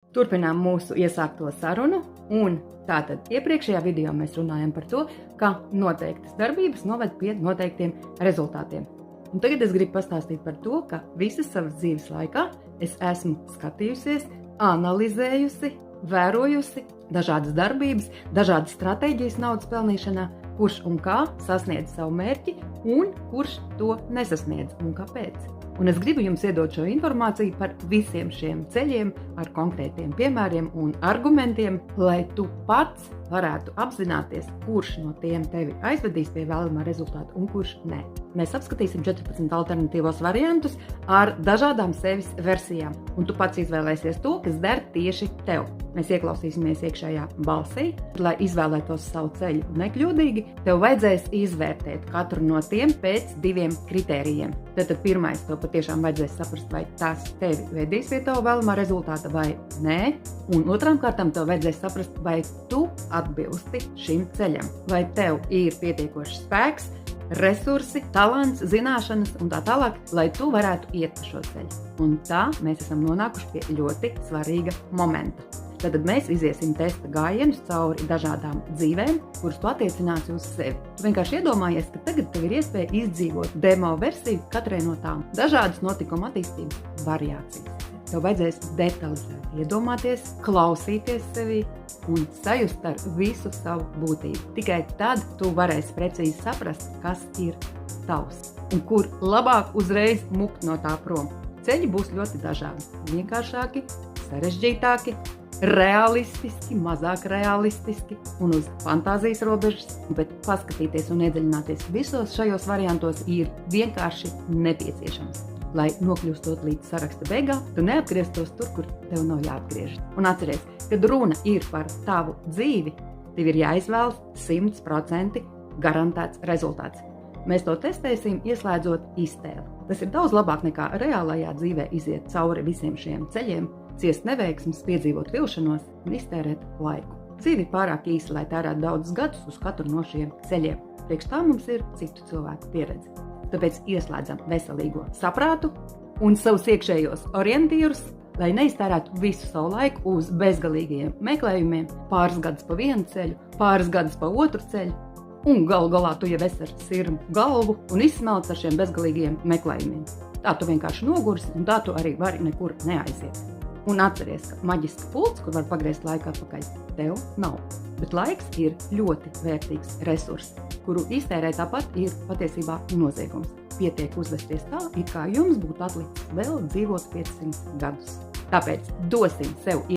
Turpinām mūsu iesākto sarunu, un tātad iepriekšējā video mēs runājam par to, kā noteiktas darbības noved pie noteiktiem rezultātiem. Un tagad es gribu pastāstīt par to, ka visas savas dzīves laikā es esmu skatījusies, analizējusi, vērojusi dažādas darbības, dažādas stratēģijas naudas pelnīšanā, kurš un kā sasniedz savu mērķi un kurš to nesasniedz un kāpēc. Un es gribu jums iedot šo informāciju par visiem šiem ceļiem ar konkrētiem piemēriem un argumentiem, lai tu pats varētu apzināties, kurš no tiem tevi aizvedīs pie vēlamā rezultāta un kurš ne. Mēs apskatīsim 14 alternatīvos variantus ar dažādām sevis versijām, un tu pats izvēlēsies to, kas der tieši tev. Mēs ieklausīsimies iekšējā balsī, lai izvēlētos savu ceļu nekļūdīgi. Tev vajadzēs izvērtēt katru no tiem pēc 2 kritērijiem. Tātad pirmais, tev patiešām vajadzēs saprast, vai tas tevi vedīs pie tava vēlamā rezultāta vai nē. Un otrām kārtām tev vajadzēs saprast, vai tu atbilsti šim ceļam. Vai tev ir pietiekošs spēks, resursi, talants, zināšanas un tā tālāk, lai tu varētu iet pa šo ceļu. Un tā mēs esam nonākuši pie ļoti svarīga momenta. Tad mēs iziesim testa gājienus cauri dažādām dzīvēm, kuras tu attiecināsi uz sevi. Tu vienkārši iedomājies, ka tagad tev ir iespēja izdzīvot demo versiju katrai no tām dažādas notikuma attīstības variācijas. Tev vajadzēs detalizēt, iedomāties, klausīties sevi un sajust ar visu savu būtību. Tikai tad tu varēsi precīzi saprast, kas ir tavs un kur labāk uzreiz mukt no tā prom. Ceļi būs ļoti dažādi, vienkāršāki, sarežģītāki, realistiski, mazāk realistiski un uz fantāzijas robežas, bet paskatīties un iedziļināties visos šajos variantos ir vienkārši nepieciešams. Lai nokļūstot līdz saraksta beigām, tu neatgrieztos tur, kur tev nav jāatgriežas. Un atceries, kad runa ir par tavu dzīvi, tev ir jāizvēlas 100% garantēts rezultāts. Mēs to testēsim, ieslēdzot iztēli. Tas ir daudz labāk nekā reālajā dzīvē iziet cauri visiem šiem ceļiem, ciest neveiksmes, piedzīvot vilšanos un iztērēt laiku. Dzīve ir pārāk īsa, lai tērētu daudzus gadus uz katru no šiem ceļiem. Priekš tā mums ir citu cilvēku pieredze. Tāpēc ieslēdzam veselīgo saprātu un savus iekšējos orientierus, lai neiztērētu visu savu laiku uz bezgalīgiem meklējumiem, pāris gadus pa vienu ceļu, pāris gadus pa otru ceļu, un galu galā tu jau esi ar sirmu galvu un izsmelts ar šiem bezgalīgiem meklējumiem. Tā tu vienkārši nogursi un tā tu arī vari nekur neaiziet. Un atceries, ka maģiska pults, kur var pagriezt laiku atpakaļ, tev nav. Bet laiks ir ļoti vērtīgs resurs, kuru iztērēt tāpat ir patiesībā noziegums. Pietiek uzvesties tā, it kā jums būtu atlicis vēl dzīvot 500 gadus. Tāpēc dosim sev